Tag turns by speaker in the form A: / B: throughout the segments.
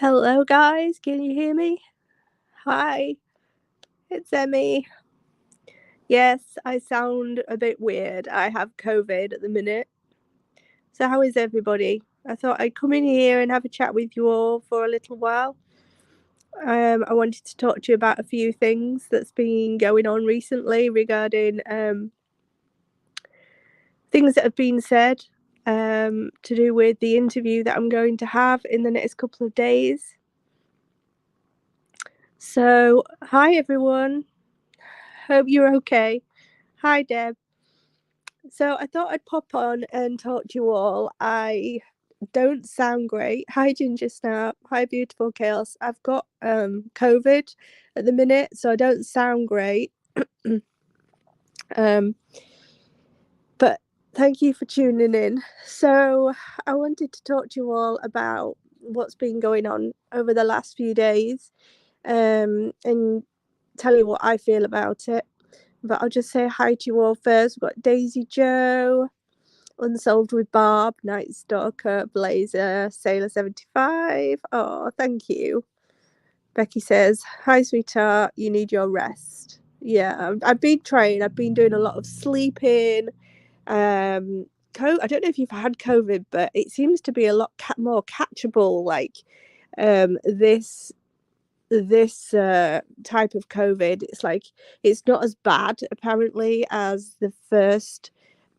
A: Hello guys, can you hear me? Hi, it's Emmy. Yes, I sound a bit weird. I have COVID at the minute. So how is everybody? I thought I'd come in here and have a chat with you all for a little while. I wanted to talk to you about a few things that's been going on recently regarding things that have been said to do with the interview that I'm going to have in the next couple of days. So, hi everyone. Hope you're okay. Hi Deb. So I thought I'd pop on and talk to you all. I don't sound great. Hi Ginger Snap. Hi Beautiful Chaos. I've got COVID at the minute, so I don't sound great. But thank you for tuning in. So I wanted to talk to you all about what's been going on over the last few days, and tell you what I feel about it. But I'll just say hi to you all first. We've got Daisy Joe, Unsolved with Barb, Night Stalker, Blazer, Sailor 75. Oh, thank you. Becky says, hi, sweetheart, you need your rest. Yeah, I've been trying. I've been doing a lot of sleeping. I don't know if you've had COVID, but it seems to be a lot more catchable. Like this type of COVID, it's like it's not as bad apparently as the first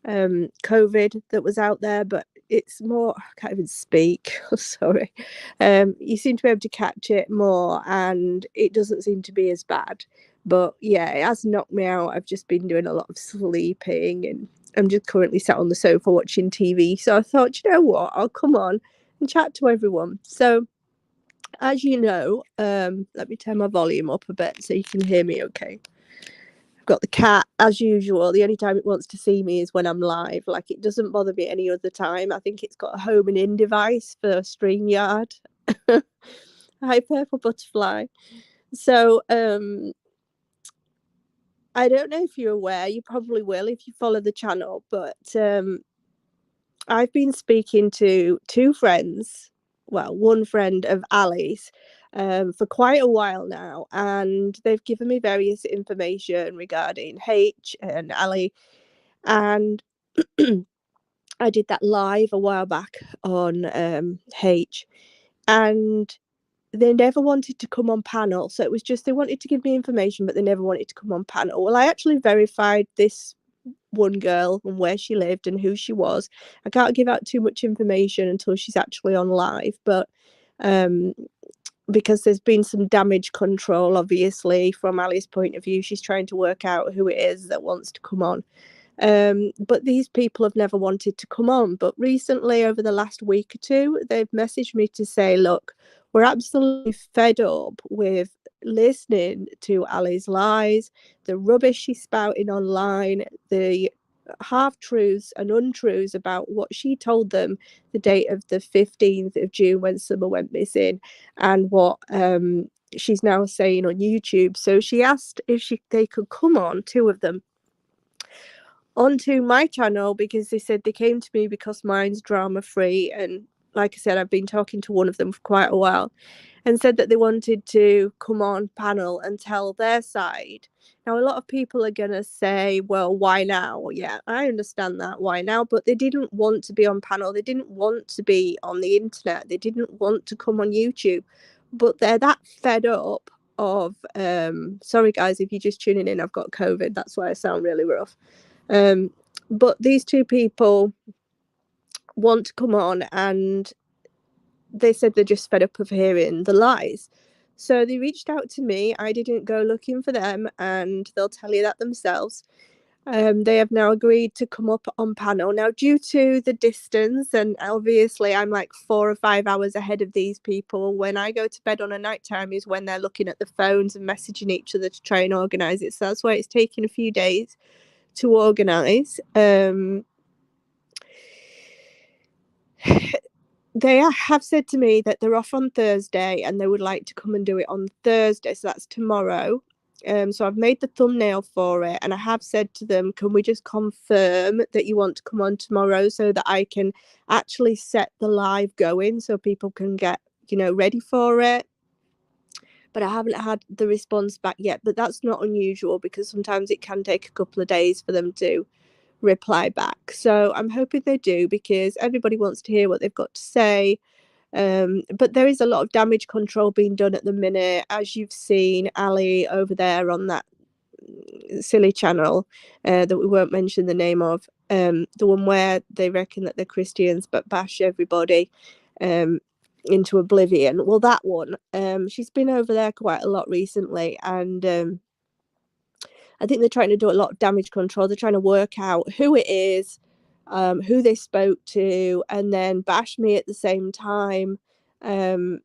A: COVID that was out there, but it's more, I can't even speak. Sorry. You seem to be able to catch it more, and it doesn't seem to be as bad. But yeah, it has knocked me out. I've just been doing a lot of sleeping, and I'm just currently sat on the sofa watching TV. So I thought, you know what, I'll come on and chat to everyone. So as you know, let me turn my volume up a bit so you can hear me okay. I've got the cat, as usual. The only time it wants to see me is when I'm live. Like, it doesn't bother me any other time. I think it's got a homing in device for StreamYard. Hi, Purple Butterfly. So, I don't know if you're aware, you probably will if you follow the channel, but I've been speaking to two friends, well, one friend of Ali's, for quite a while now, and they've given me various information regarding H and Ali, and I did that live a while back on H, and they never wanted to come on panel. So it was just they wanted to give me information, but they never wanted to come on panel. Well, I actually verified this one girl and where she lived and who she was. I can't give out too much information until she's actually on live, but because there's been some damage control, obviously, from Ali's point of view. She's trying to work out who it is that wants to come on. But these people have never wanted to come on. But recently, over the last week or two, they've messaged me to say, look, we're absolutely fed up with listening to Ali's lies, the rubbish she's spouting online, the half-truths and untruths about what she told them the date of the 15th of June when Summer went missing, and what she's now saying on YouTube. So she asked if they could come on, two of them, onto my channel, because they said they came to me because mine's drama free, and like I said, I've been talking to one of them for quite a while, and said that they wanted to come on panel and tell their side. Now, a lot of people are gonna say, well, why now? Yeah, I understand that, why now? But they didn't want to be on panel, they didn't want to be on the internet, they didn't want to come on YouTube, but they're that fed up of sorry guys if you're just tuning in, I've got COVID, that's why I sound really rough. But these two people want to come on, and they said they're just fed up of hearing the lies. So they reached out to me. I didn't go looking for them, and they'll tell you that themselves. They have now agreed to come up on panel. Now, due to the distance, and obviously I'm like 4 or 5 hours ahead of these people, when I go to bed on a night time is when they're looking at the phones and messaging each other to try and organise it. So that's why it's taken a few days to organise. They have said to me that they're off on Thursday and they would like to come and do it on Thursday, so that's tomorrow. So I've made the thumbnail for it, and I have said to them, can we just confirm that you want to come on tomorrow so that I can actually set the live going so people can get ready for it. But I haven't had the response back yet. But that's not unusual, because sometimes it can take a couple of days for them to reply back. So I'm hoping they do, because everybody wants to hear what they've got to say. But there is a lot of damage control being done at the minute, as you've seen Ali over there on that silly channel that we won't mention the name of, the one where they reckon that they're Christians but bash everybody into oblivion. Well, that one, she's been over there quite a lot recently, and I think they're trying to do a lot of damage control. They're trying to work out who it is, who they spoke to, and then bash me at the same time. And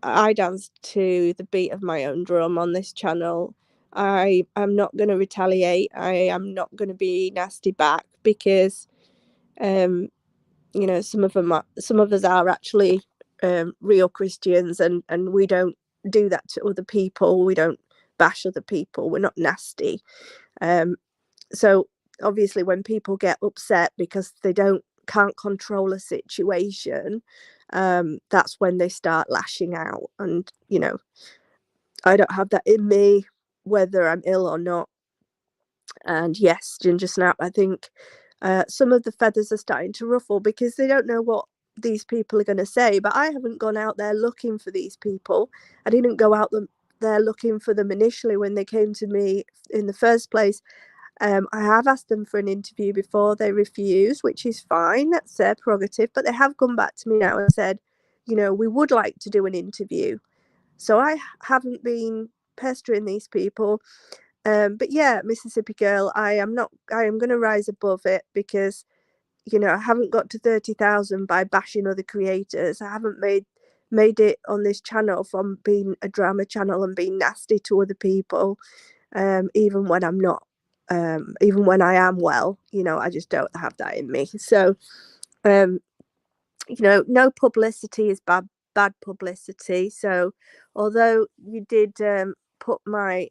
A: I dance to the beat of my own drum on this channel. I am not going to retaliate. I am not going to be nasty back, because some of us are actually real Christians, and we don't do that to other people. We don't bash other people. We're not nasty. So obviously when people get upset because they can't control a situation, that's when they start lashing out. And I don't have that in me, whether I'm ill or not. And yes, Ginger Snap, I think some of the feathers are starting to ruffle, because they don't know what these people are going to say. But I haven't gone out there looking for these people. I didn't go out there looking for them initially when they came to me in the first place. I have asked them for an interview before. They refused, which is fine. That's their prerogative. But they have come back to me now and said, we would like to do an interview. So I haven't been pestering these people. But yeah, Mississippi Girl, I am going to rise above it, because, I haven't got to 30,000 by bashing other creators. I haven't made it on this channel from being a drama channel and being nasty to other people, even when I'm not. Even when I am well, I just don't have that in me. So, no publicity is bad publicity. So, although you did put my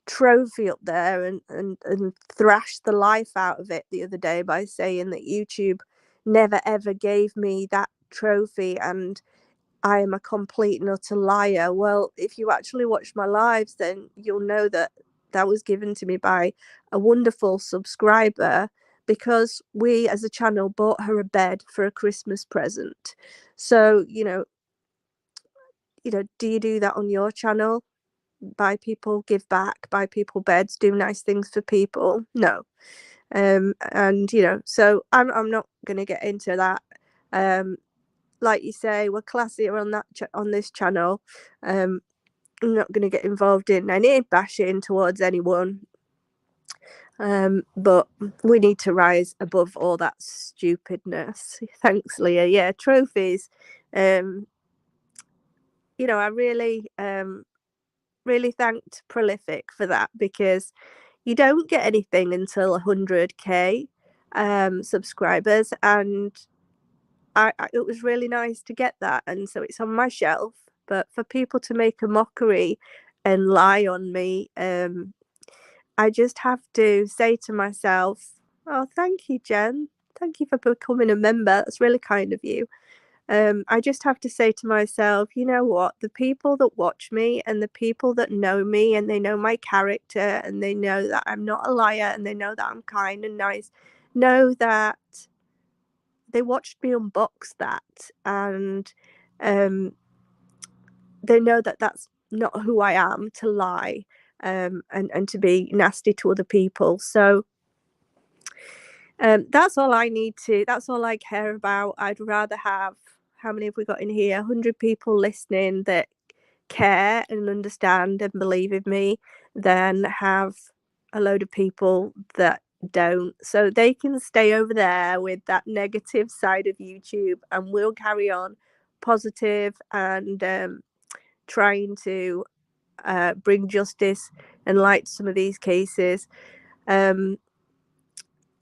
A: trophy up there and thrash the life out of it the other day by saying that YouTube never ever gave me that trophy and I am a complete and utter liar. Well, if you actually watch my lives, then you'll know that was given to me by a wonderful subscriber, because we as a channel bought her a bed for a Christmas present. So, do you do that on your channel? Buy people, give back, buy people beds, do nice things for people? No. And so I'm not going to get into that. Like you say, we're classier on this channel. I'm not going to get involved in any bashing towards anyone. But we need to rise above all that stupidness. Thanks, Leah. Yeah, trophies. I really thanked Prolific for that, because you don't get anything until 100k subscribers, and it was really nice to get that, and so it's on my shelf. But for people to make a mockery and lie on me, I just have to say to myself, oh, thank you, Jen. Thank you for becoming a member. That's really kind of you. I just have to say to myself, you know what? The people that watch me and the people that know me and they know my character and they know that I'm not a liar and they know that I'm kind and nice, know that they watched me unbox that, and they know that that's not who I am, to lie and to be nasty to other people. So that's all that's all I care about. I'd rather have, how many have we got in here? 100 people listening that care and understand and believe in me, than have a load of people that don't. So they can stay over there with that negative side of YouTube, and we'll carry on positive and trying to bring justice and light to some of these cases.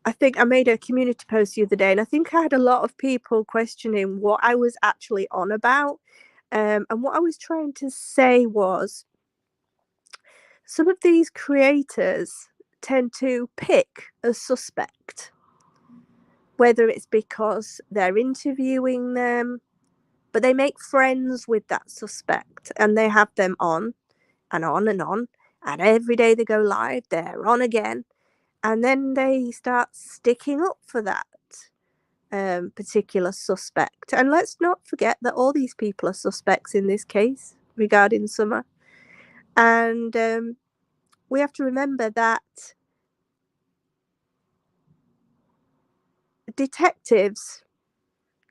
A: I think I made a community post the other day, and I think I had a lot of people questioning what I was actually on about. And what I was trying to say was, some of these creators tend to pick a suspect. whether it's because they're interviewing them, but they make friends with that suspect and they have them on and on and on. And every day they go live, they're on again. And then they start sticking up for that particular suspect. And let's not forget that all these people are suspects in this case regarding Summer. And we have to remember that detectives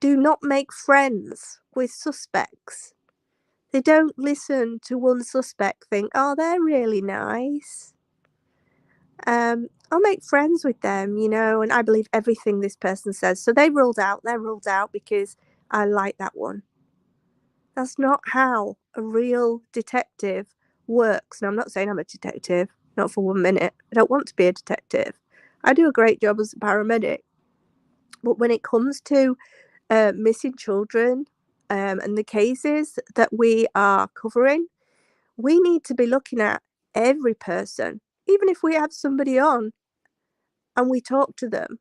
A: do not make friends with suspects. They don't listen to one suspect, think, oh, they're really nice. I'll make friends with them, and I believe everything this person says. So they're ruled out because I like that one. That's not how a real detective works. Now, I'm not saying I'm a detective, not for 1 minute. I don't want to be a detective. I do a great job as a paramedic. But when it comes to missing children and the cases that we are covering, we need to be looking at every person. Even if we have somebody on and we talk to them,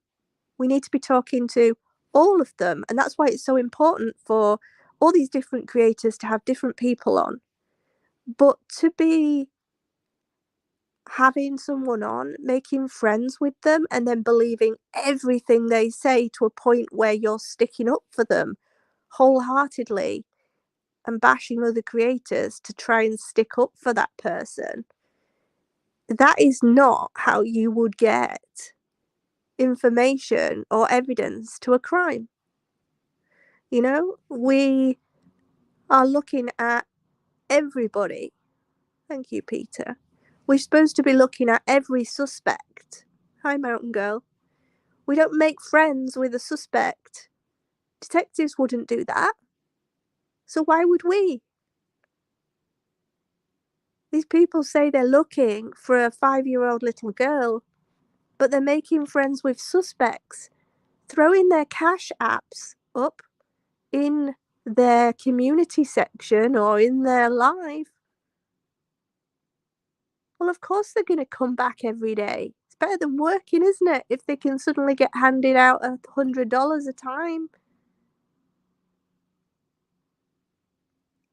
A: we need to be talking to all of them. And that's why it's so important for all these different creators to have different people on. But to be having someone on, making friends with them, and then believing everything they say to a point where you're sticking up for them wholeheartedly and bashing other creators to try and stick up for that person, that is not how you would get information or evidence to a crime. We are looking at everybody. Thank you, Peter. We're supposed to be looking at every suspect. Hi, Mountain Girl. We don't make friends with a suspect. Detectives wouldn't do that. So why would we? These people say they're looking for a 5-year-old little girl, but they're making friends with suspects, throwing their cash apps up in their community section or in their live. Well, of course they're going to come back every day. It's better than working, isn't it? If they can suddenly get handed out $100 a time.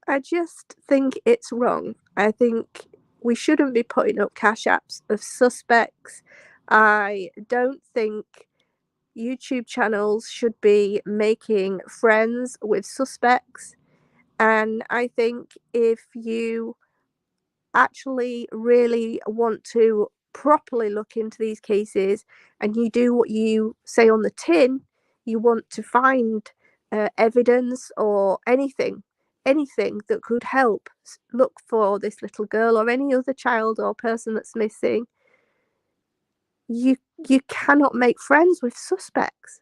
A: I just think it's wrong. I think we shouldn't be putting up cash apps of suspects. I don't think YouTube channels should be making friends with suspects. And I think if you actually really want to properly look into these cases and you do what you say on the tin, you want to find evidence or anything that could help look for this little girl or any other child or person that's missing, you cannot make friends with suspects,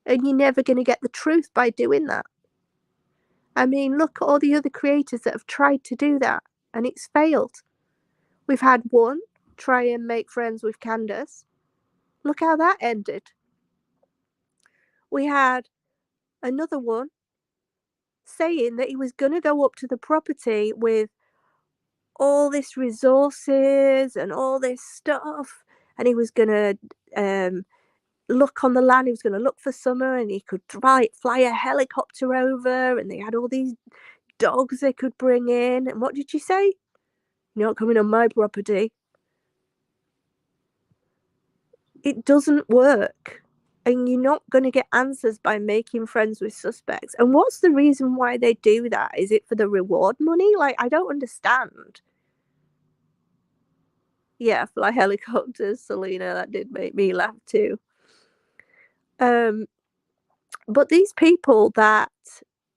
A: and you're never going to get the truth by doing that. I mean, look at all the other creators that have tried to do that and it's failed. We've had one try and make friends with Candace. Look how that ended. We had another one saying that he was going to go up to the property with all this resources and all this stuff, and he was going to look on the land. He was going to look for Summer, and he could fly a helicopter over, and they had all these dogs they could bring in. And what did you say? You're not coming on my property. It doesn't work. And you're not going to get answers by making friends with suspects. And what's the reason why they do that? Is it for the reward money? Like, I don't understand. Yeah, fly helicopters, Selena, that did make me laugh too. But these people that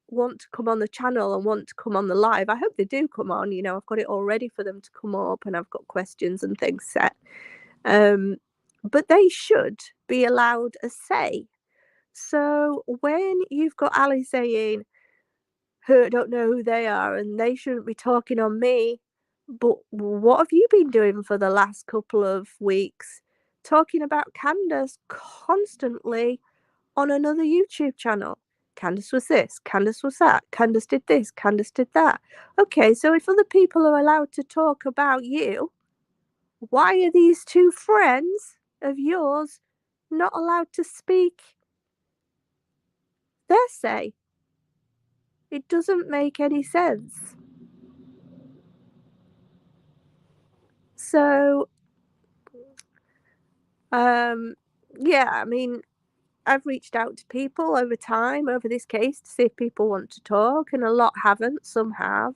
A: want to come on the channel and want to come on the live, I hope they do come on. I've got it all ready for them to come up and I've got questions and things set. But they should be allowed a say. So when you've got Ali saying, I don't know who they are and they shouldn't be talking on me, but what have you been doing for the last couple of weeks? Talking about Candace constantly on another YouTube channel. Candace was this, Candace was that, Candace did this, Candace did that. Okay, so if other people are allowed to talk about you, why are these two friends of yours not allowed to speak their say. It doesn't make any sense. So, yeah, I mean, I've reached out to people over time over this case to see if people want to talk, and a lot haven't. Some have.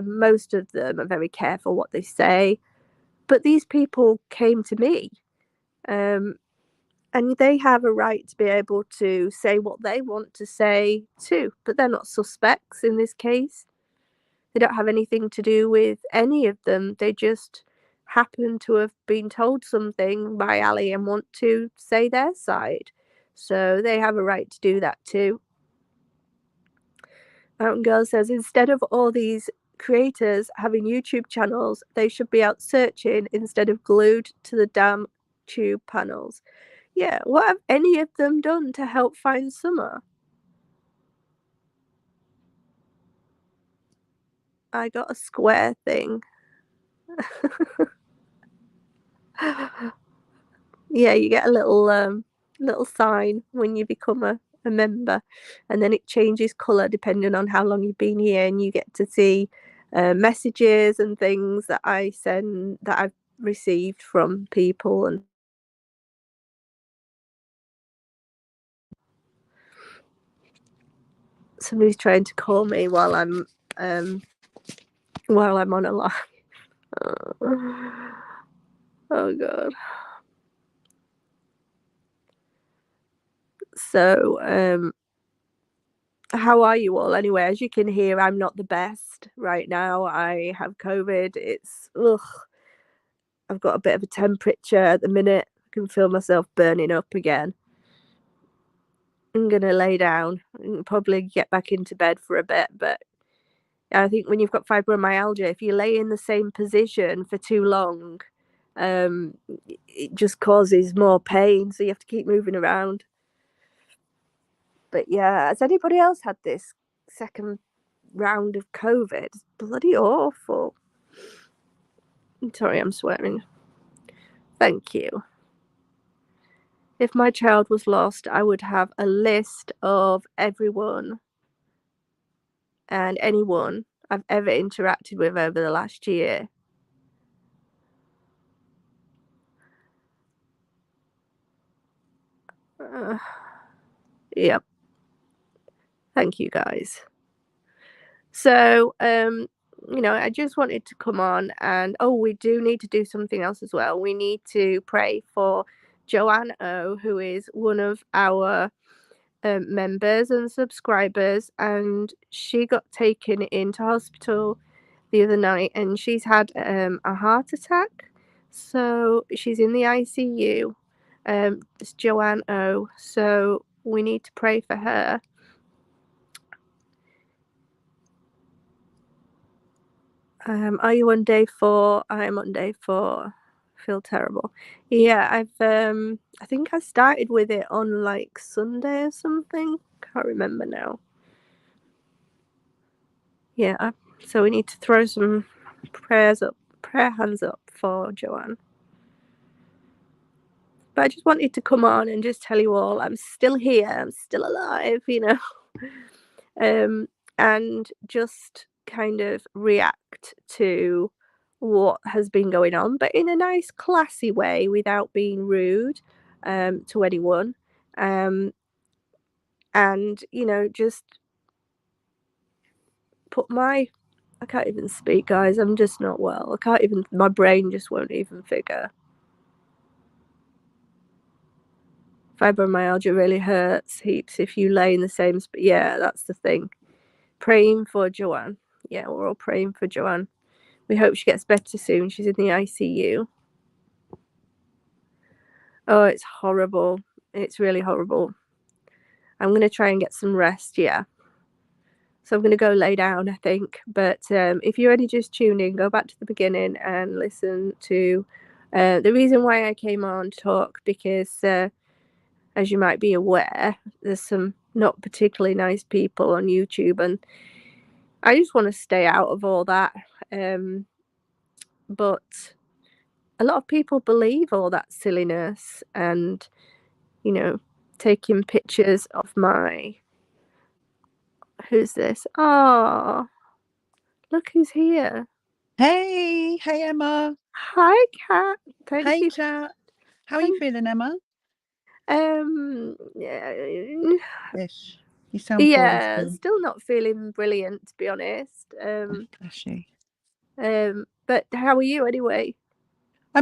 A: Most of them are very careful what they say, but these people came to me, um, and they have a right to be able to say what they want to say too. But they're not suspects in this case. They don't have anything to do with any of them. They just happen to have been told something by Ali and want to say their side. So they have a right to do that too. Mountain Girl says instead of all these creators having YouTube channels, they should be out searching instead of glued to the damn tube panels. Yeah, what have any of them done to help find Summer? I got a square thing. Yeah, you get a little sign when you become a member, and then it changes colour depending on how long you've been here, and you get to see messages and things that I've received from people. And somebody's trying to call me um while I'm on a live. Oh god. So how are you all anyway? As you can hear, I'm not the best right now. I have COVID. It's ugh. I've got a bit of a temperature at the minute. I can feel myself burning up again. I'm gonna lay down and probably get back into bed for a bit, but I think when you've got fibromyalgia, if you lay in the same position for too long, it just causes more pain, so you have to keep moving around. But yeah, has anybody else had this second round of COVID? It's bloody awful. Sorry, I'm swearing. Thank you. If my child was lost, I would have a list of everyone and anyone I've ever interacted with over the last year. Yep. Thank you guys. So, I just wanted to come on and we do need to do something else as well. We need to pray for Joanne O, who is one of our members and subscribers, and she got taken into hospital the other night, and she's had a heart attack. So she's in the ICU. It's Joanne O. So we need to pray for her. Are you on day 4? I am on day 4. Feel terrible. Yeah, I think I started with it on like Sunday or something. Can't remember now. Yeah, so we need to throw some prayer hands up for Joanne. But I just wanted to come on and just tell you all I'm still here, I'm still alive, and just kind of react to what has been going on, but in a nice, classy way without being rude to anyone. And, just put I can't even speak, guys. I'm just not well. My brain just won't even figure. Fibromyalgia really hurts heaps if you lay in the same spot. Yeah, that's the thing. Praying for Joanne. Yeah, we're all praying for Joanne. We hope she gets better soon. She's in the ICU. Oh, it's horrible. It's really horrible. I'm going to try and get some rest, yeah. So I'm going to go lay down, I think. But if you're only just tuning, go back to the beginning and listen to the reason why I came on to talk, because as you might be aware, there's some not particularly nice people on YouTube, and I just want to stay out of all that. But a lot of people believe all that silliness, and taking pictures of who's this? Oh, look who's here.
B: Hey, Emma.
A: Hi, Kat. Thank
B: Hey,
A: you.
B: chat. How are you
A: Thank.
B: feeling, Emma?
A: Yeah,
B: Ish. You sound poorly
A: yeah,
B: still.
A: still not feeling brilliant, to be honest.
B: Bless you.
A: But how are you anyway?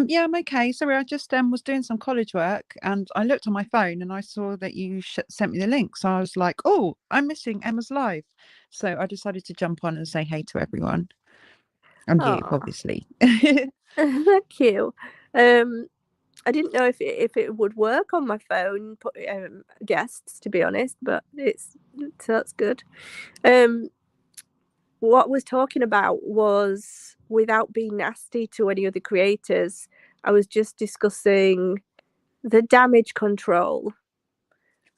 B: Yeah, I'm okay. Sorry, I just was doing some college work and I looked on my phone and I saw that you sent me the link. So I was like, oh, I'm missing Emma's live. So I decided to jump on and say hey to everyone and you,
A: Oh,
B: obviously.
A: thank you. Um, I didn't know if it would work on my phone, put guests, to be honest, but so that's good. Um, what I was talking about was, without being nasty to any other creators, I was just discussing the damage control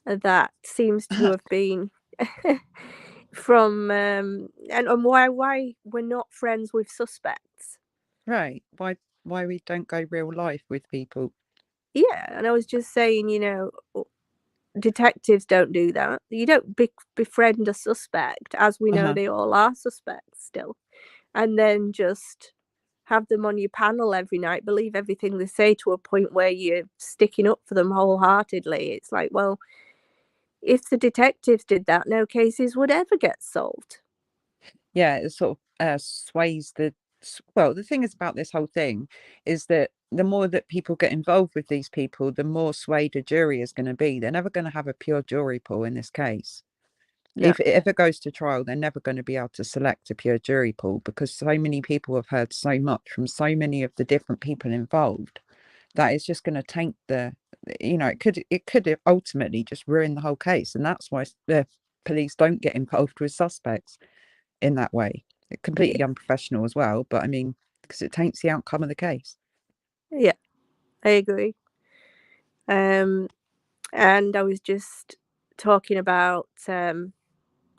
A: that seems to have been from and why we're not friends with suspects.
B: Right. Why we don't go real life with people.
A: Yeah, and I was just saying, detectives don't do that. You don't befriend a suspect, as we know
B: Uh-huh.
A: they all are suspects still, and then just have them on your panel every night, believe everything they say to a point where you're sticking up for them wholeheartedly. It's like, well, if the detectives did that, no cases would ever get solved.
B: Yeah, it sort of sways well, the thing is about this whole thing is that the more that people get involved with these people, the more swayed a jury is going to be. They're never going to have a pure jury pool in this case.
A: No.
B: If it ever goes to trial, they're never going to be able to select a pure jury pool because so many people have heard so much from so many of the different people involved that it's just going to taint it could ultimately just ruin the whole case, and that's why the police don't get involved with suspects in that way.
A: Yeah.
B: Completely unprofessional as well, but I mean, because it taints the outcome of the case.
A: Yeah, I agree. And I was just talking about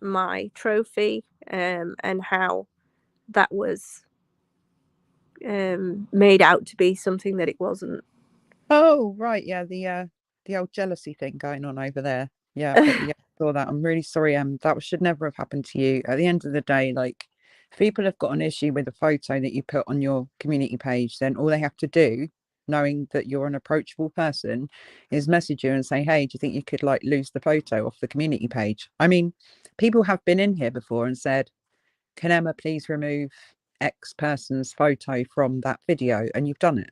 A: my trophy, and how that was made out to be something that it wasn't.
B: Oh, right, yeah, the old jealousy thing going on over there. Yeah, yeah, I saw that. I'm really sorry. Should never have happened to you. At the end of the day, like, if people have got an issue with a photo that you put on your community page, then all they have to do, knowing that you're an approachable person, is message you and say, "Hey, do you think you could like lose the photo off the community page?" I mean, people have been in here before and said, "Can Emma please remove X person's photo from that video?" And you've done it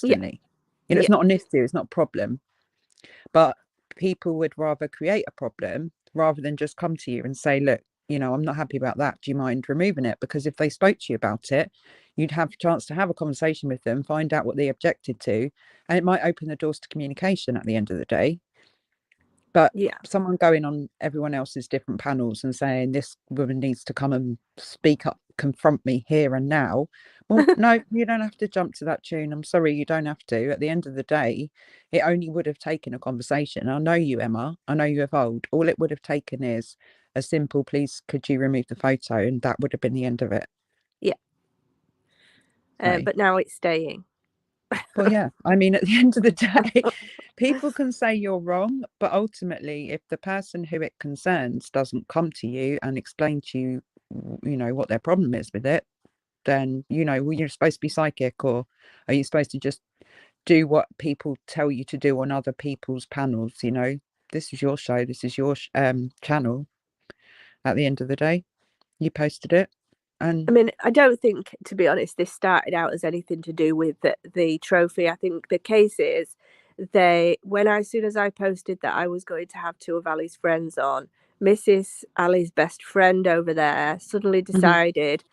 A: Yeah,
B: instantly. It's
A: yeah,
B: not an issue, it's not a problem. But people would rather create a problem rather than just come to you and say, look, I'm not happy about that. Do you mind removing it? Because if they spoke to you about it, you'd have a chance to have a conversation with them, find out what they objected to, and it might open the doors to communication at the end of the day. But
A: yeah,
B: someone going on everyone else's different panels and saying this woman needs to come and speak up, confront me here and now. Well, no, you don't have to jump to that tune. I'm sorry, you don't have to. At the end of the day, it only would have taken a conversation. I know you, Emma. I know you evolved. All it would have taken is a simple, please, could you remove the photo? And that would have been the end of it.
A: yeah.
B: So,
A: But now it's staying.
B: well, yeah. I mean, at the end of the day, people can say you're wrong, but ultimately, if the person who it concerns doesn't come to you and explain to you, what their problem is with it, then, well, you're supposed to be psychic, or are you supposed to just do what people tell you to do on other people's panels? This is your show, this is your channel. At the end of the day, you posted it, and
A: I mean, I don't think, to be honest, this started out as anything to do with the trophy. I think the case is, as soon as I posted that I was going to have two of Ali's friends on, Mrs. Ali's best friend over there suddenly
B: hmm
A: decided,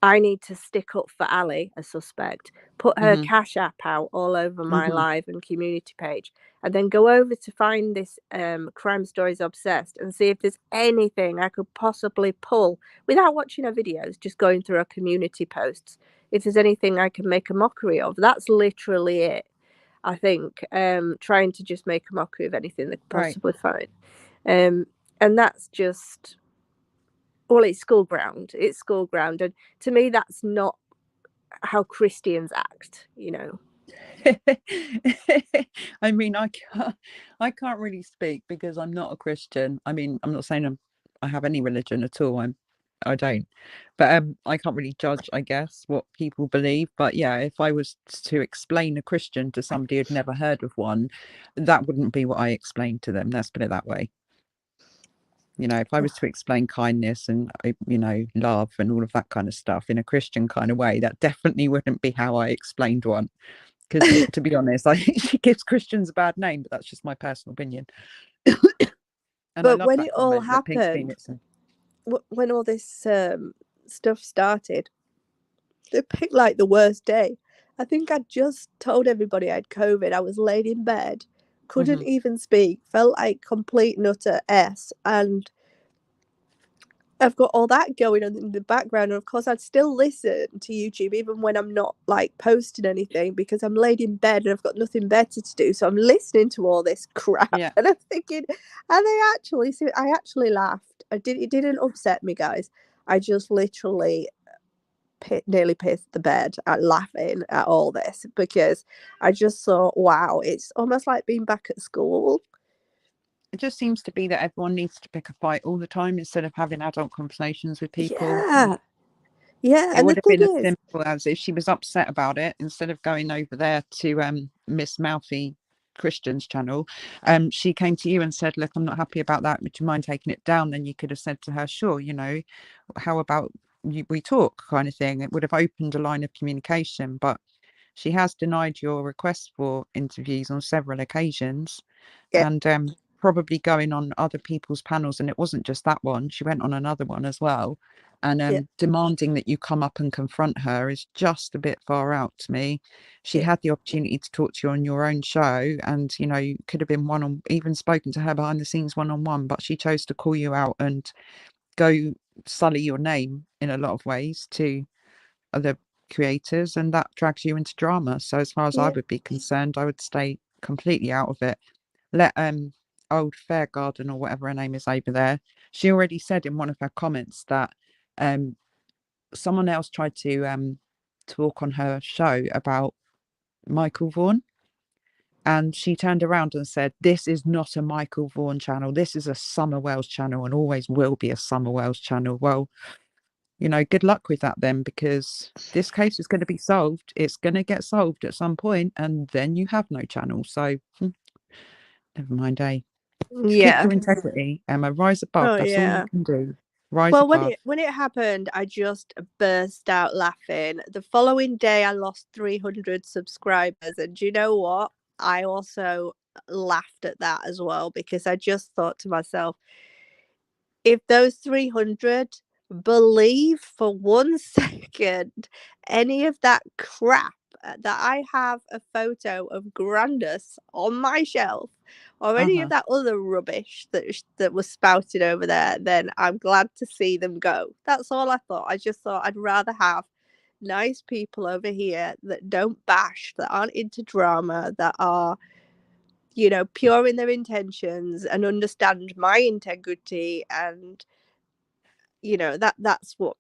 A: I need to stick up for Ali, a suspect, put her
B: hmm
A: Cash App out all over my
B: hmm
A: live and community page, and then go over to find this Crime Stories Obsessed and see if there's anything I could possibly pull without watching her videos, just going through her community posts. If there's anything I can make a mockery of, that's literally it. I think trying to just make a mockery of anything they could
B: right.
A: possibly find. Um, and that's just, well, it's school ground. It's school ground. And to me, that's not how Christians act.
B: I mean, I can't really speak because I'm not a Christian. I mean, I'm not saying I have any religion at all. I don't. But I can't really judge, I guess, what people believe. But yeah, if I was to explain a Christian to somebody who'd never heard of one, that wouldn't be what I explained to them. Let's put it that way. You know, if I was to explain kindness and, love and all of that kind of stuff in a Christian kind of way, that definitely wouldn't be how I explained one. Because to be honest, I think she gives Christians a bad name, but that's just my personal opinion. And I
A: But
B: love
A: when
B: that
A: it all
B: comment that Pink
A: happened,
B: Phoenix.
A: when all this stuff started, they picked like the worst day. I think I just told everybody I had COVID. I was laid in bed, couldn't even speak, felt like complete nutter S, and I've got all that going on in the background. And of course, I'd still listen to YouTube even when I'm not like posting anything because I'm laid in bed and I've got nothing better to do. So I'm listening to all this crap,
B: Yeah.
A: and I'm thinking, and I actually laughed. It didn't upset me, guys. I just literally nearly pissed the bed at laughing at all this because I just thought, wow, it's almost like being back at school.
B: It just seems to be that everyone needs to pick a fight all the time instead of having adult conversations with people.
A: Yeah. Yeah.
B: It
A: And the
B: would have
A: thing
B: been as
A: is,
B: simple as if she was upset about it, instead of going over there to Miss Mouthy Christian's channel, she came to you and said, look, I'm not happy about that. Would you mind taking it down? Then you could have said to her, sure, how about we talk kind of thing. It would have opened a line of communication, but she has denied your request for interviews on several occasions,
A: yeah,
B: and probably going on other people's panels. And it wasn't just that one. She went on another one as well. And
A: yeah,
B: demanding that you come up and confront her is just a bit far out to me. She
A: yeah,
B: had the opportunity to talk to you on your own show, and you could have been even spoken to her behind the scenes one on one, but she chose to call you out and go sully your name in a lot of ways to other creators, and that drags you into drama. So as far as I
A: yeah,
B: would be concerned, I would stay completely out of it. Let old Fairgarden or whatever her name is over there, she already said in one of her comments that um someone else tried to talk on her show about Michael Vaughan, and she turned around and said, this is not a Michael Vaughan channel, this is a Summer Wells channel and always will be a Summer Wells channel. Well, good luck with that then, because this case is going to be solved. It's going to get solved at some point, and then you have no channel. So never mind, eh? Just keep
A: yeah.
B: your integrity, Emma. Rise above.
A: Oh
B: That's all you
A: yeah.
B: can do. Rise
A: Well,
B: above.
A: when it happened, I just burst out laughing. The following day, I lost 300 subscribers, and do you know what? I also laughed at that as well because I just thought to myself, if those 300 believe for 1 second any of that crap that I have a photo of Grandus on my shelf or any of
B: Uh-huh.
A: that other rubbish that was spouted over there, then I'm glad to see them go. That's all I thought. I just thought I'd rather have nice people over here that don't bash, that aren't into drama, that are pure in their intentions and understand my integrity, and that's what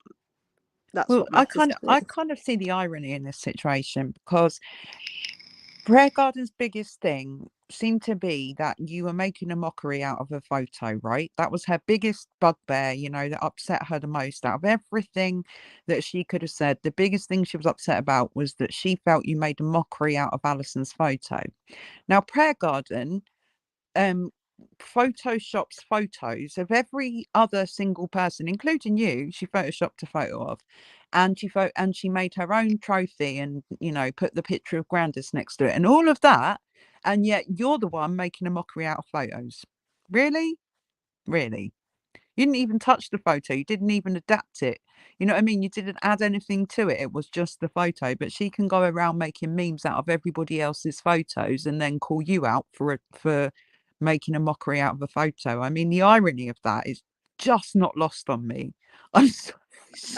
B: Well, I
A: matters
B: kind of
A: to me.
B: I kind of see the irony in this situation, because Prayer Garden's biggest thing seemed to be that you were making a mockery out of a photo, right? That was her biggest bugbear, that upset her the most. Out of everything that she could have said, the biggest thing she was upset about was that she felt you made a mockery out of Alison's photo. Now, Prayer Garden um photoshops photos of every other single person, including you. She photoshopped a photo of, and she made her own trophy, and put the picture of Grandis next to it and all of that, and yet you're the one making a mockery out of photos. Really? Really? You didn't even touch the photo. You didn't even adapt it. You know what I mean? You didn't add anything to it. It was just the photo. But she can go around making memes out of everybody else's photos and then call you out for making a mockery out of a photo. I mean, the irony of that is just not lost on me. I'm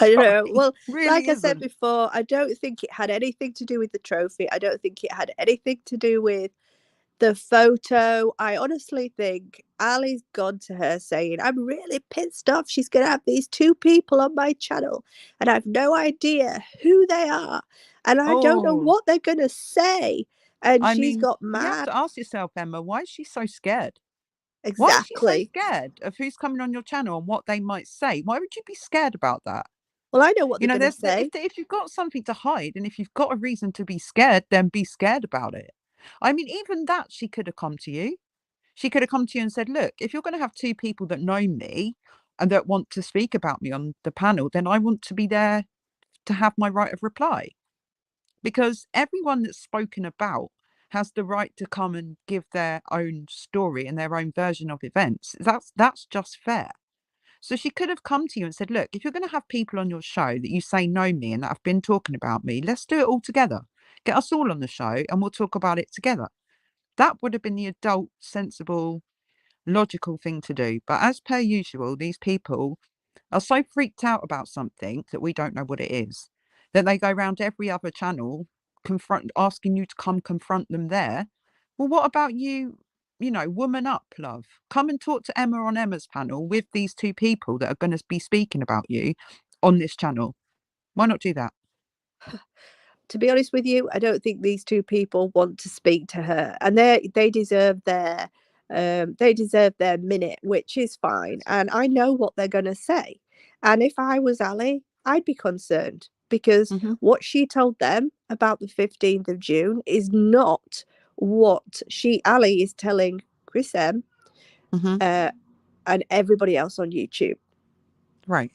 A: I don't
B: sorry.
A: know. Well,
B: Really
A: like I said
B: isn't.
A: before, I don't think it had anything to do with the trophy. I don't think it had anything to do with the photo. I honestly think Ali's gone to her saying, I'm really pissed off. She's going to have these two people on my channel and I've no idea who they are. And I don't know
B: Oh,
A: what they're going to say. And
B: I
A: she's
B: mean,
A: got
B: you have
A: mad.
B: to ask yourself, Emma, why is she so scared? Why is she so
A: Exactly.
B: scared of who's coming on your channel and what they might say? Why would you be scared about that?
A: Well, I know what
B: You
A: they're
B: know,
A: going to
B: there's
A: say.
B: if you've got something to hide and if you've got a reason to be scared, then be scared about it. I mean, even that she could have come to you. She could have come to you and said, look, if you're going to have two people that know me and that want to speak about me on the panel, then I want to be there to have my right of reply. Because everyone that's spoken about has the right to come and give their own story and their own version of events. That's just fair. So she could have come to you and said, look, if you're going to have people on your show that you say know me and that have been talking about me, let's do it all together. Get us all on the show and we'll talk about it together. That would have been the adult, sensible, logical thing to do. But as per usual, these people are so freaked out about something that we don't know what it is, that they go round every other channel asking you to come confront them there. Well, what about you? You know, woman up, love. Come and talk to Emma on Emma's panel with these two people that are going to be speaking about you on this channel. Why not do that?
A: To be honest with you, I don't think these two people want to speak to her, and they deserve their minute, which is fine. And I know what they're going to say. And if I was Ali, I'd be concerned because
B: Mm-hmm.
A: what she told them about the 15th of June is not what Ali is telling Chris M
B: Mm-hmm.
A: uh, and everybody else on YouTube.
B: Right.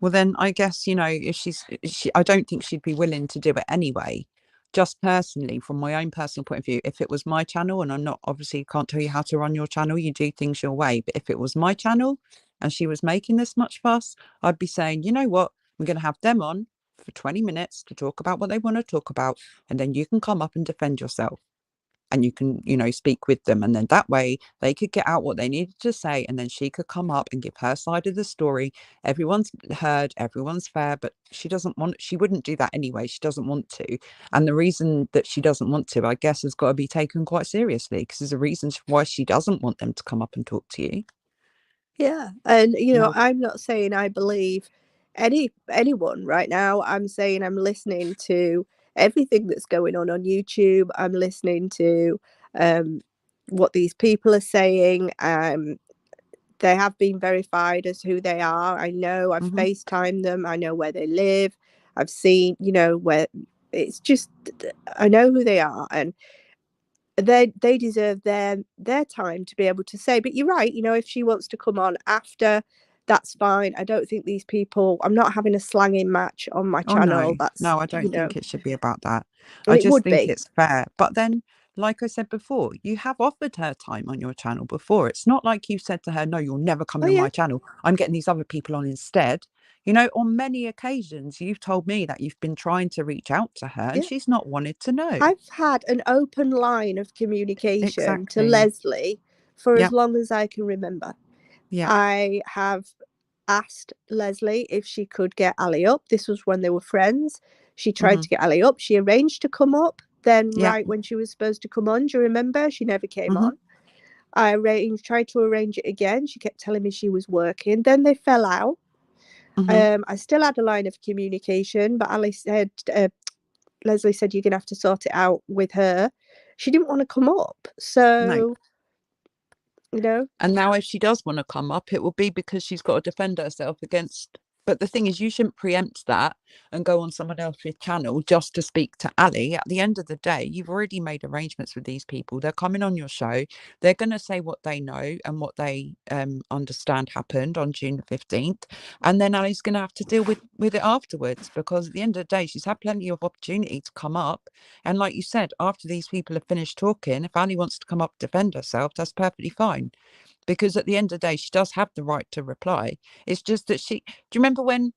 B: Well, then I guess, you know, if I don't think she'd be willing to do it anyway. Just personally, from my own personal point of view, if it was my channel, and I'm not obviously can't tell you how to run your channel, you do things your way. But if it was my channel and she was making this much fuss, I'd be saying, you know what, I'm going to have them on for 20 minutes to talk about what they want to talk about. And then you can come up and defend yourself and you can, you know, speak with them. And then that way they could get out what they needed to say. And then she could come up and give her side of the story. Everyone's heard, everyone's fair, but she wouldn't do that anyway. She doesn't want to. And the reason that she doesn't want to, I guess, has got to be taken quite seriously because there's a reason why she doesn't want them to come up and talk to you.
A: Yeah. And
B: Now,
A: I'm not saying I believe anyone right now. I'm saying I'm listening to everything that's going on YouTube. I'm listening to um what these people are saying. They have been verified as who they are. I know I've
B: mhm.
A: FaceTimed them. I know where they live. I've seen, where it's just I know who they are, and they deserve their time to be able to say. But you're right, if she wants to come on after, that's fine. I don't think these people, I'm not having a slanging match on my
B: Oh no,
A: channel. That's,
B: no, I don't think it should be about that.
A: and
B: I
A: it
B: just
A: would
B: think
A: be.
B: it's fair. But then, like I said before, you have offered her time on your channel before. It's not like you've said to her, no, you're never
A: Oh
B: coming on
A: yeah.
B: my channel. I'm getting these other people on instead. You know, on many occasions, you've told me that you've been trying to reach out to her and
A: Yeah,
B: she's not wanted to know.
A: I've had an open line of communication to
B: Exactly.
A: Leslie for as
B: Yep.
A: long as I can remember.
B: Yep.
A: I have asked Leslie if she could get Ali up. This was when they were friends. She tried
B: Hmm.
A: to get Ali up. She arranged to come up. Then,
B: Yep.
A: right when she was supposed to come on, do you remember? She never came
B: Hmm.
A: on. Tried to arrange it again. She kept telling me she was working. Then they fell out.
B: Hmm.
A: I still had a line of communication, but Leslie said you're gonna have to sort it out with her. She didn't want to come up,
B: No.
A: so you know,
B: And now, if she does want to come up, it will be because she's got to defend herself against. But the thing is, you shouldn't preempt that and go on someone else's channel just to speak to Ali. At the end of the day, you've already made arrangements with these people. They're coming on your show. They're going to say what they know and what they understand happened on June the 15th. And then Ali's going to have to deal with it afterwards because at the end of the day, she's had plenty of opportunity to come up. And like you said, after these people have finished talking, if Ali wants to come up defend herself, that's perfectly fine because at the end of the day, she does have the right to reply. It's just that do you remember when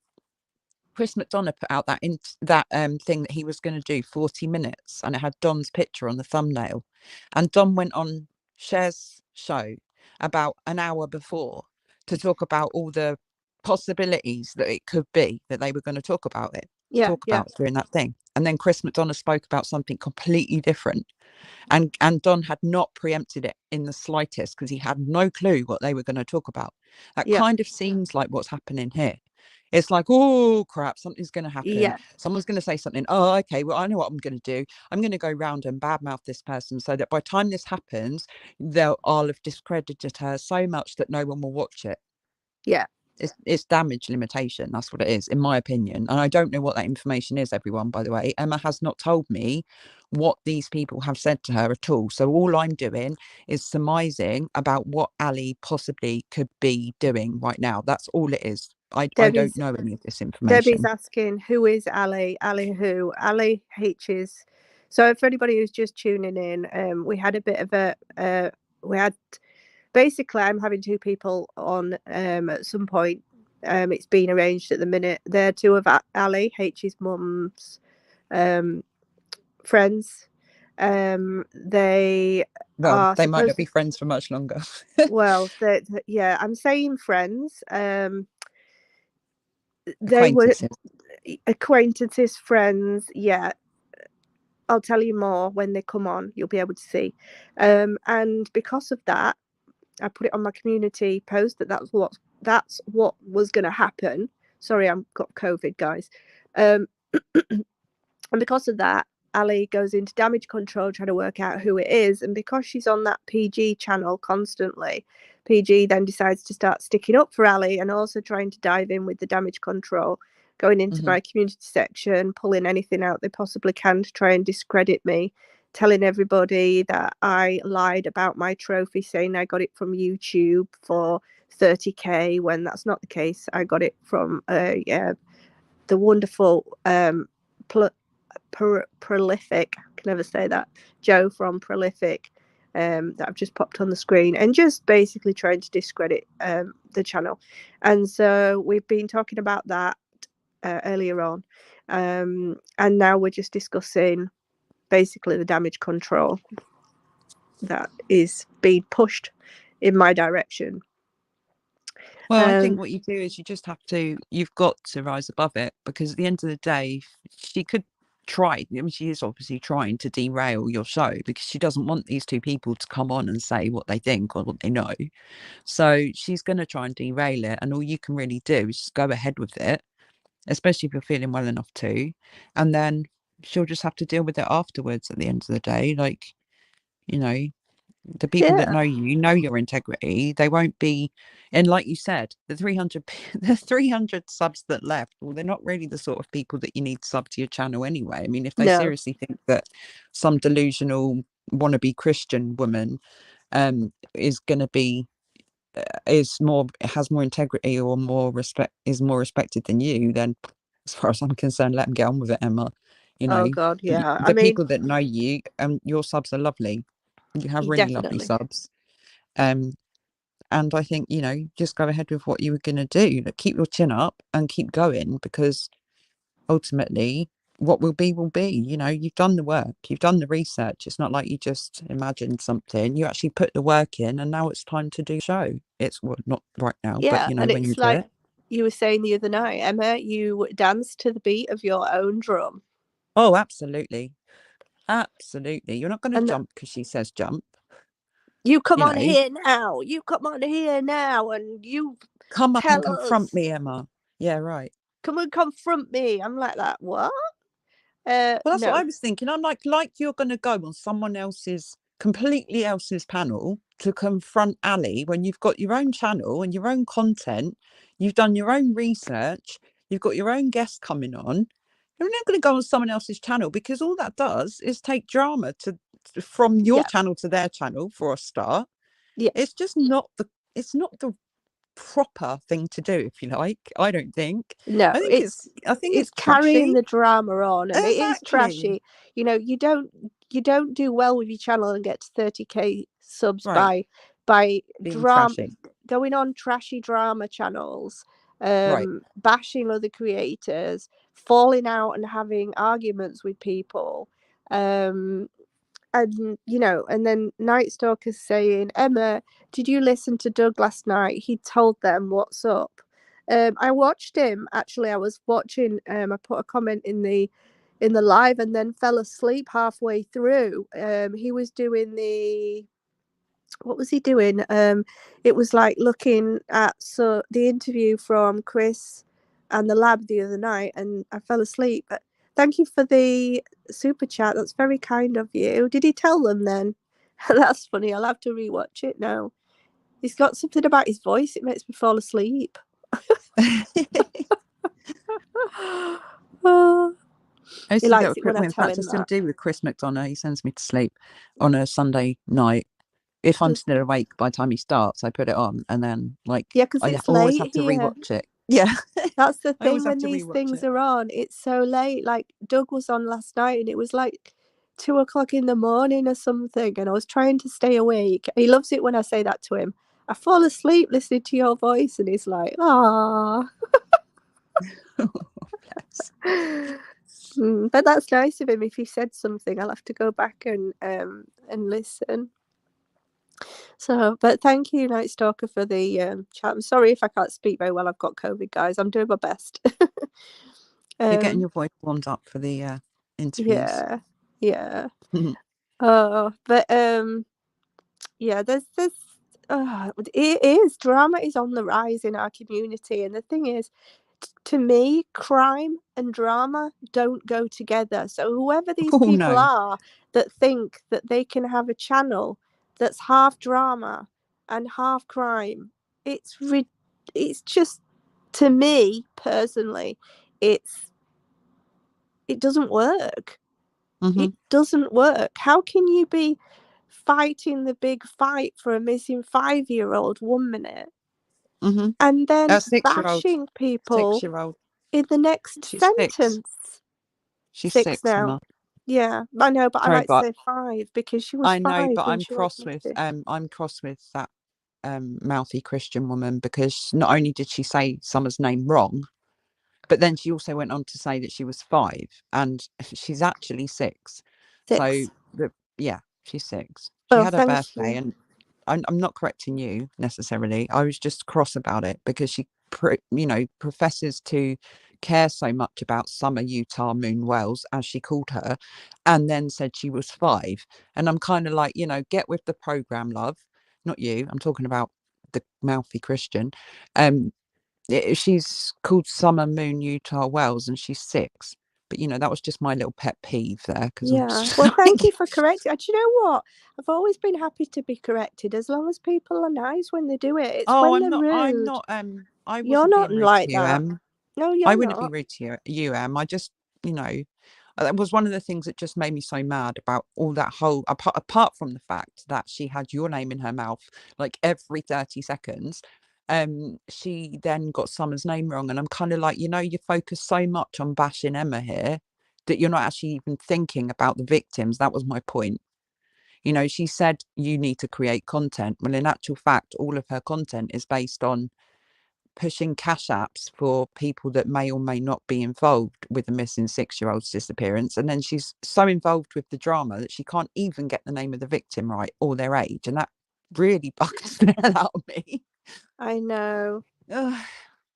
B: Chris McDonough put out that thing that he was going to do 40 minutes and it had Don's picture on the thumbnail, and Don went on Cher's show about an hour before to talk about all the possibilities that it could be that they were going to
A: yeah,
B: talk
A: yeah,
B: about during that thing, and then Chris McDonough spoke about something completely different, and Don had not preempted it in the slightest because he had no clue what they were going to talk about. That
A: yeah.
B: kind of seems like what's happening here. It's like, oh crap, something's going to happen.
A: Yeah,
B: Someone's going to say something. Oh, okay, well, I know what I'm going to do. I'm going to go round and badmouth this person so that by the time this happens, I'll have discredited her so much that no one will watch it.
A: yeah.
B: It's damage limitation. That's what it is, in my opinion. And I don't know what that information is, everyone, by the way. Emma has not told me what these people have said to her at all. So all I'm doing is surmising about what Ali possibly could be doing right now. That's all it is. I don't
A: Debbie's
B: know any of this
A: Debbie's
B: information.
A: asking, who is Ali? Ali who? Ali H is. So for anybody who's just tuning in, we had a bit of we had basically, I'm having two people on at some point. It's been arranged at the minute. They're two of Ali H's mum's friends. They
B: Well,
A: are
B: they might not
A: supposed.
B: be friends for much longer.
A: Well, yeah, I'm saying friends. They were
B: Acquaintances.
A: acquaintances, friends. Yeah, I'll tell you more when they come on. You'll be able to see. And because of that, I put it on my community post that's what was going to happen. Sorry, I've got COVID, guys. Um, and because of that, Ali goes into damage control trying to work out who it is. And because she's on that PG channel constantly, PG then decides to start sticking up for Ali and also trying to dive in with the damage control, going into my community section, pulling anything out they possibly can to try and discredit me, telling everybody that I lied about my trophy, saying I got it from YouTube for 30k when that's not the case. I got it from the wonderful Prolific, I can never say that, Joe from Prolific, that I've just popped on the screen, and just basically trying to discredit the channel. And so we've been talking about that earlier on, and now we're just discussing basically the damage control that is being pushed in my direction.
B: Well, I think what you do is you've got to rise above it, because at the end of the day, she could try. I mean, she is obviously trying to derail your show because she doesn't want these two people to come on and say what they think or what they know. So she's going to try and derail it. And all you can really do is just go ahead with it, especially if you're feeling well enough to. And then she'll just have to deal with it afterwards at the end of the day. Like, you know, the people that
A: Yeah,
B: know your integrity, they won't be. And like you said, the 300 the 300 subs that left, well, they're not really the sort of people that you need to sub to your channel anyway. I mean, if they
A: no,
B: seriously think that some delusional wannabe Christian woman is going to be has more integrity or more respect, is more respected than you, then as far as I'm concerned, let them get on with it, Emma. You
A: oh
B: know,
A: god, yeah, I
B: the
A: mean,
B: people that know you, your subs are lovely. You have really lovely
A: definitely.
B: subs. Um, and I think, just go ahead with what you were going to do. Keep your chin up and keep going, because ultimately what will be will be. You've done the work, you've done the research. It's not like you just imagined something. You actually put the work in, and now it's time to do show. It's, well, not right now, but
A: Yeah, and
B: when you
A: it's
B: do
A: like
B: it.
A: you were saying the other night, Emma, you danced to the beat of your own drum.
B: Oh, absolutely. Absolutely. You're not going to
A: And
B: jump because she says jump.
A: you come
B: you
A: on
B: know
A: here now. You come on here now and you
B: Come up and
A: tell
B: confront
A: us.
B: me, Emma. Yeah, right.
A: Come and confront me. I'm like that. What?
B: Well, that's what I
A: No.
B: was thinking. I'm like you're going to go on someone else's, completely else's panel to confront Ali when you've got your own channel and your own content. You've done your own research. You've got your own guests coming on. You're not going to go on someone else's channel, because all that does is take drama from your
A: Yeah.
B: channel to their channel for a start.
A: Yeah.
B: It's just not the. It's not the proper thing to do, if you like. I don't think.
A: No,
B: I think it's
A: it's carrying
B: trashy.
A: the drama on, and it is
B: Exactly.
A: trashy. You don't do well with your channel and get to 30k subs
B: Right.
A: by
B: Being
A: drama,
B: trashy.
A: going on trashy drama channels,
B: Right.
A: bashing other creators, falling out and having arguments with people, um and then Night Stalker's saying, Emma, did you listen to Doug last night? He told them what's up. I watched him, actually. I was watching, I put a comment in the live and then fell asleep halfway through. He was doing what was he doing? It was like looking at the interview from Chris and the lab the other night, and I fell asleep. But thank you for the super chat. That's very kind of you. Did he tell them then? That's funny. I'll have to rewatch it now. He's got something about his voice. It makes me fall asleep. He likes it when I tell him
B: it's
A: that.
B: to do with Chris McDonough. He sends me to sleep on a Sunday night. If I'm still awake by the time he starts, I put it on, and then
A: yeah, because
B: I
A: it's
B: always
A: late
B: have to
A: here.
B: rewatch it. Yeah,
A: That's the
B: I always
A: thing
B: have
A: when
B: to
A: these
B: rewatch
A: things
B: it.
A: are on. It's so late. Like Doug was on last night, and it was like 2 o'clock in the morning or something. And I was trying to stay awake. He loves it when I say that to him. I fall asleep listening to your voice, and he's like, "Ah." But that's nice of him. If he said something, I'll have to go back and listen. So, but thank you, Night Stalker, for the chat. I'm sorry if I can't speak very well. I've got COVID, guys. I'm doing my best.
B: You're getting your voice warmed up for the interviews.
A: Yeah. Oh, but yeah, it is drama is on the rise in our community, and the thing is, to me, crime and drama don't go together. So whoever these
B: Oh
A: people
B: no.
A: are that think that they can have a channel that's half drama and half crime, it's just, to me personally, it doesn't work. It doesn't work. How can you be fighting the big fight for a missing 5-year-old 1 minute and then
B: 6-year-old,
A: bashing people
B: 6-year-old.
A: in the next
B: She's 6.
A: sentence?
B: She's
A: 6
B: 6,
A: now.
B: Emma.
A: Yeah, I know, but I
B: Sorry,
A: like to
B: but
A: say 5 because she was
B: I know,
A: 5
B: but
A: when she went missing.
B: I'm cross with that mouthy Christian woman, because not only did she say Summer's name wrong, but then she also went on to say that she was 5, and she's actually 6. So
A: 6.
B: yeah, she's 6. She
A: Oh,
B: had her
A: thank
B: birthday,
A: you.
B: and I'm not correcting you necessarily. I was just cross about it because she, professes to care so much about Summer Utah Moon Wells, as she called her, and then said she was 5. And I'm kind of like, get with the program, love. Not you. I'm talking about the mouthy Christian. She's called Summer Moon Utah Wells, and she's 6. But that was just my little pet peeve there, because I was
A: Yeah.
B: just
A: Well, thank
B: like,
A: you for correcting. Do you know what? I've always been happy to be corrected as long as people are nice when they do it. It's
B: oh,
A: when they're
B: I'm
A: rude.
B: not. I
A: You're
B: wasn't
A: not
B: being rude to
A: like
B: you,
A: that.
B: Em.
A: No,
B: I
A: you're
B: wouldn't be
A: not.
B: rude to you, Em. I just, that was one of the things that just made me so mad about all that whole. Apart from the fact that she had your name in her mouth like every 30 seconds. She then got Summer's name wrong, and I'm kind of like, you focus so much on bashing Emma here that you're not actually even thinking about the victims. That was my point. She said you need to create content. Well, in actual fact, all of her content is based on pushing cash apps for people that may or may not be involved with the missing 6-year-old's disappearance. And then she's so involved with the drama that she can't even get the name of the victim right or their age. And that really bugs the hell out of me.
A: I know.
B: Because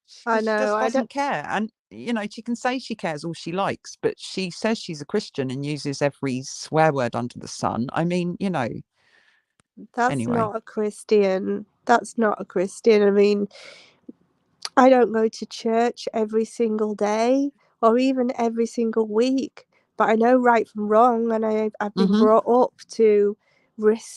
B: she just
A: I don't.
B: doesn't care. And, she can say she cares all she likes, but she says she's a Christian and uses every swear word under the sun. I mean,
A: That's
B: anyway.
A: not a Christian. That's not a Christian. I mean, I don't go to church every single day or even every single week, but I know right from wrong, and I've been brought up to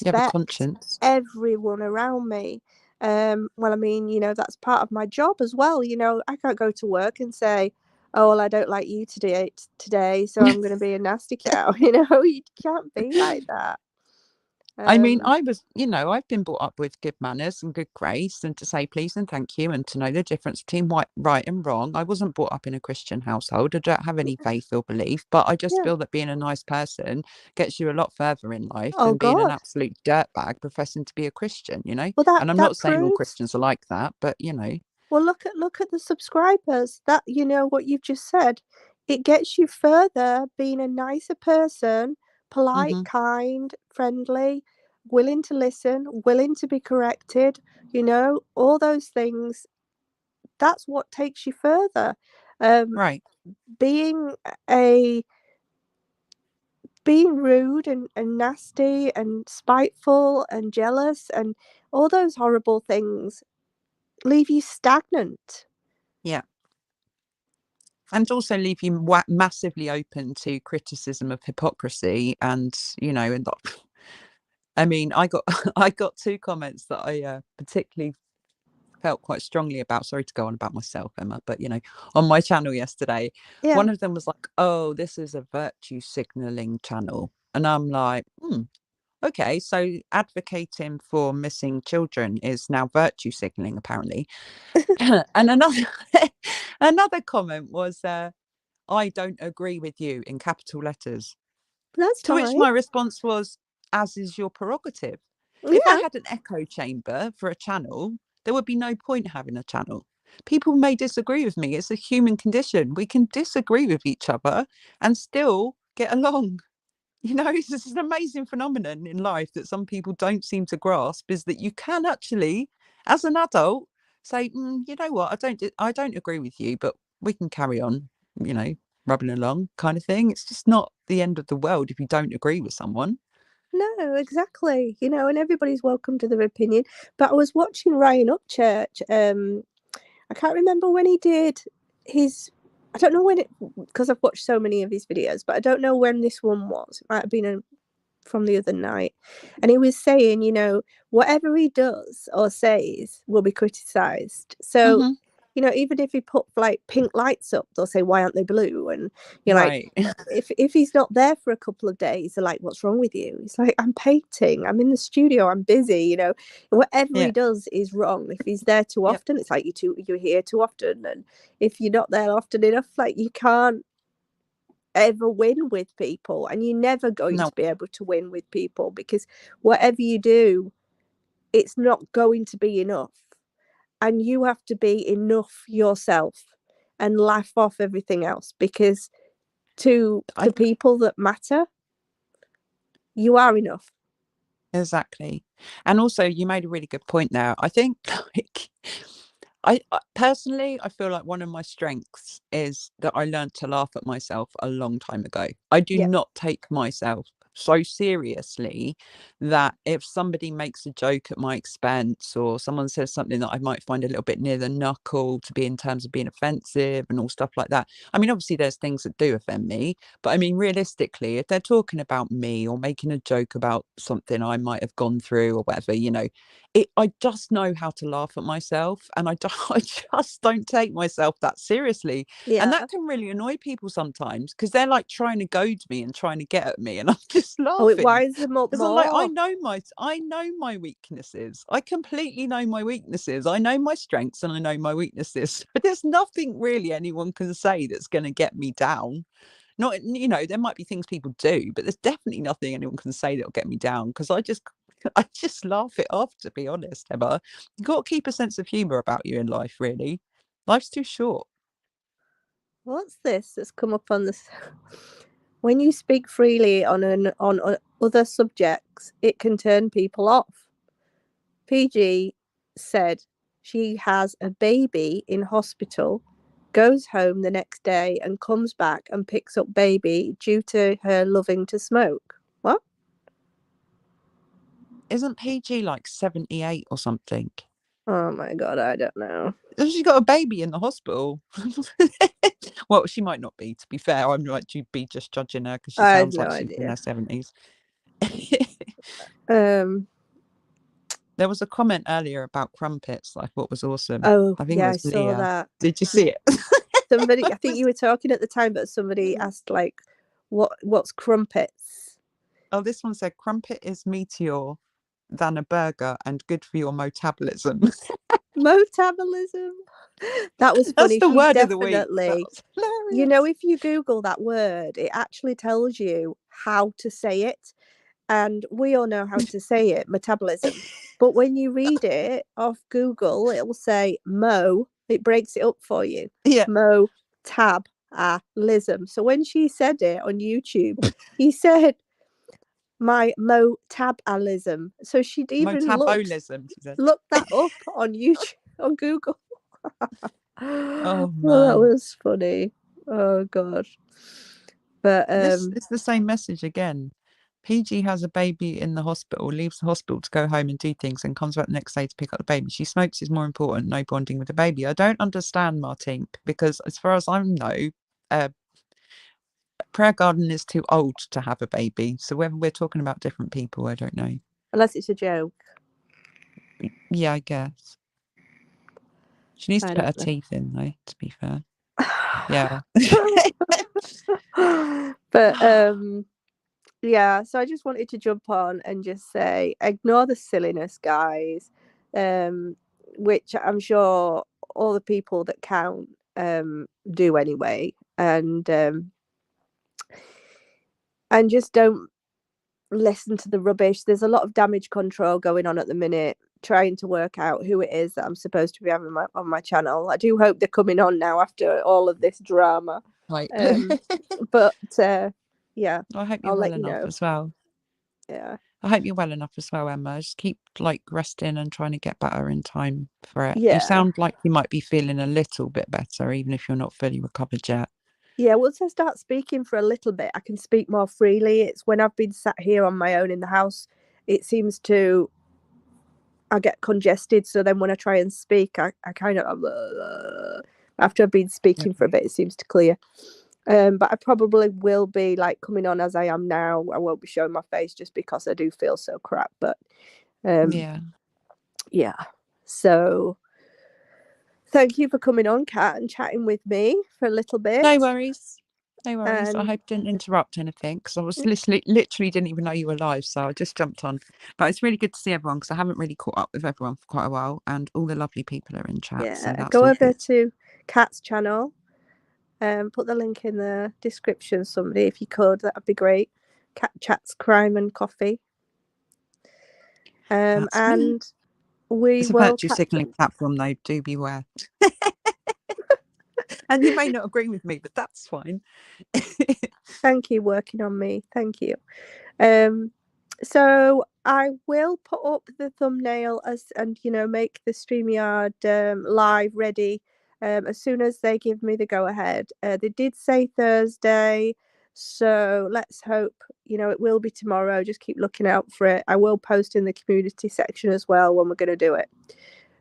B: You have a
A: respect
B: conscience.
A: everyone around me. Well, I mean, that's part of my job as well. I can't go to work and say, "Oh, well, I don't like you today, so I'm going to be a nasty cow." You can't be like that.
B: I mean,
A: Um,
B: I've been brought up with good manners and good grace, and to say please and thank you, and to know the difference between right and wrong. I wasn't brought up in a Christian household. I don't have any faith or belief, but I just
A: yeah.
B: feel that being a nice person gets you a lot further in life
A: Oh
B: than being an
A: God.
B: absolute dirtbag professing to be a Christian,
A: Well, that
B: And I'm
A: that
B: not saying all
A: proves.
B: Christians are like that, but
A: Well, look at the subscribers. That what you've just said. It gets you further being a nicer person, polite,
B: hmm
A: kind, friendly, willing to listen, willing to be corrected, all those things. That's what takes you further. Um,
B: right.
A: being a being rude and nasty and spiteful and jealous and all those horrible things leave you stagnant.
B: Yeah. and also leave you massively open to criticism of hypocrisy. And and I mean, I got I got two comments that I particularly felt quite strongly about. Sorry to go on about myself, Emma, but on my channel yesterday,
A: Yeah,
B: one of them was like, "Oh, this is a virtue signaling channel," and I'm like, okay, so advocating for missing children is now virtue signaling, apparently. And another another comment was, "I don't agree with you," in capital letters.
A: that's
B: To which
A: fine.
B: my response was, "As is your prerogative. If I
A: Yeah,
B: had an echo chamber for a channel, there would be no point having a channel. People may disagree with me. It's a human condition. We can disagree with each other and still get along." This is an amazing phenomenon in life that some people don't seem to grasp, is that you can actually, as an adult, say, you know what, I don't agree with you, but we can carry on, you know, rubbing along kind of thing. It's just not the end of the world if you don't agree with someone.
A: no, exactly. And everybody's welcome to their opinion. But I was watching Ryan Upchurch. I can't remember when he did his. I don't know when it, because I've watched so many of his videos, but I don't know when this one was. It might have been from the other night. And he was saying, whatever he does or says will be criticised. So,
B: Hmm.
A: even if he put like pink lights up, they'll say, why aren't they blue? And you're like,
B: Right.
A: if he's not there for a couple of days, they're like, what's wrong with you? He's like, I'm painting, I'm in the studio, I'm busy, whatever he
B: Yeah.
A: does is wrong. If he's there too
B: Yep.
A: often, it's like you're here too often. And if you're not there often enough, like you can't ever win with people, and you're never going
B: No,
A: to be able to win with people, because whatever you do, it's not going to be enough, and you have to be enough yourself and laugh off everything else, because to
B: I
A: the people that matter, you are enough.
B: exactly. And also, you made a really good point there. I think, like, personally, I feel like one of my strengths is that I learned to laugh at myself a long time ago. I do
A: Yeah,
B: not take myself so seriously that if somebody makes a joke at my expense, or someone says something that I might find a little bit near the knuckle to be in terms of being offensive and all stuff like that. I mean, obviously there's things that do offend me, but I mean, realistically, if they're talking about me or making a joke about something I might have gone through or whatever, I just know how to laugh at myself, and I just don't take myself that seriously. And
A: yeah.
B: that can really annoy people sometimes, because they're like trying to goad me and trying to get at me, and I'm just
A: Oh, it
B: laughing
A: winds them up
B: because I'm like, I
A: more.
B: know my weaknesses. I completely know my weaknesses. I know my strengths and I know my weaknesses. But there's nothing really anyone can say that's going to get me down. Not, there might be things people do, but there's definitely nothing anyone can say that'll get me down, because I just laugh it off, to be honest, Emma. You've got to keep a sense of humour about you in life, really. Life's too short.
A: What's this that's come up on this? When you speak freely on other subjects, it can turn people off. PG said she has a baby in hospital, goes home the next day and comes back and picks up baby due to her loving to smoke. What?
B: Isn't PG like 78 or something?
A: Oh my God, I don't know.
B: She's got a baby in the hospital. Well, she might not be, to be fair. I'm like, to be just judging her because she
A: I have
B: sounds
A: no
B: like she's in
A: idea.
B: her 70s.
A: Um,
B: There was a comment earlier about crumpets, I thought was awesome.
A: oh,
B: I think it
A: yeah, I
B: was
A: saw
B: Leah.
A: that.
B: Did you see it?
A: Somebody, I
B: It
A: think you
B: was,
A: were talking at the time, but somebody asked, like, what's crumpets?
B: oh, this one said, "Crumpet is meteor than a burger and good for your metabolism."
A: Metabolism. That was
B: That's
A: funny.
B: the
A: She
B: word of the week. That
A: definitely,
B: was hilarious.
A: if you Google that word, it actually tells you how to say it. And we all know how to say it, metabolism. But when you read it off Google, it'll say mo, it breaks it up for you.
B: Yeah,
A: Mo tab lism. So when she said it on YouTube, he said my metabolism. So she'd even
B: metabolism, she said.
A: looked that up on YouTube, on Google. Oh,
B: Oh
A: that
B: man.
A: was funny. Oh God. But
B: This is the same message again. PG has a baby in the hospital, leaves the hospital to go home and do things, and comes back the next day to pick up the baby. She smokes is more important, no bonding with the baby. I don't understand, Martine, because as far as I know, Prayer Garden is too old to have a baby. So whether we're talking about different people, I don't know.
A: Unless it's a joke.
B: Yeah, I guess. She needs to
A: I
B: put her
A: don't know.
B: teeth in, though, to be fair. Yeah.
A: But yeah, so I just wanted to jump on and just say, ignore the silliness, guys. Which I'm sure all the people that count do anyway. And just don't listen to the rubbish. There's a lot of damage control going on at the minute, trying to work out who it is that I'm supposed to be having on my channel. I do hope they're coming on now after all of this drama.
B: Right.
A: But yeah,
B: I hope you're
A: I'll
B: well
A: let you
B: enough
A: know.
B: as well.
A: Yeah.
B: I hope you're well enough as well, Emma. Just keep like resting and trying to get better in time for it. You
A: Yeah.
B: sound like you might be feeling a little bit better, even if you're not fully recovered yet.
A: Yeah, once I start speaking for a little bit, I can speak more freely. It's when I've been sat here on my own in the house, it seems to, I get congested. So then when I try and speak, I kind of, after I've been speaking for a bit, it seems to clear. But I probably will be like coming on as I am now. I won't be showing my face just because I do feel so crap. But yeah. So thank you for coming on, Kat, and chatting with me for a little bit.
B: No worries. No worries. I
A: And
B: hope I didn't interrupt anything because I was literally didn't even know you were live, so I just jumped on. But it's really good to see everyone because I haven't really caught up with everyone for quite a while, and all the lovely people are in chat. So that's
A: go
B: all
A: over
B: good.
A: to Kat's channel. Put the link in the description, somebody, if you could. That'd be great. Cat Chats Crime and Coffee.
B: That's
A: and
B: me.
A: we
B: It's a
A: will
B: virtue
A: catch
B: signaling
A: up.
B: platform, though. Do beware. And you may not agree with me, but that's fine.
A: Thank you, working on me. Thank you. So I will put up the thumbnail and make the StreamYard live ready as soon as they give me the go ahead. They did say Thursday, so let's hope it will be tomorrow. Just keep looking out for it. I will post in the community section as well when we're going to do it.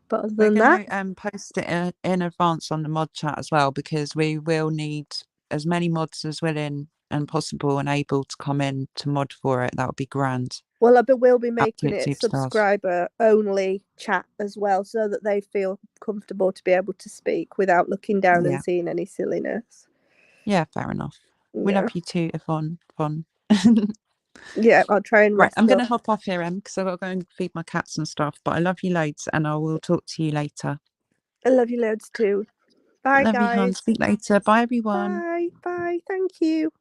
A: But other
B: We're
A: than that,
B: going to post it in advance on the mod chat as well, because we will need as many mods as willing and possible and able to come in to mod for it. That would be grand.
A: well, I will be making
B: Absolute
A: it
B: superstars.
A: subscriber only chat as well, so that they feel comfortable to be able to speak without looking down and seeing any silliness.
B: Yeah, fair enough. We love you too, Yvonne.
A: Yeah, I'll try and
B: Right,
A: rest
B: I'm going to
A: up.
B: hop off here, Em, because I've got to go and feed my cats and stuff. But I love you loads, and I will talk to you later.
A: I love you loads too. Bye,
B: Love you,
A: guys.
B: hon. Speak later. Bye, everyone.
A: Bye. Bye. Thank you.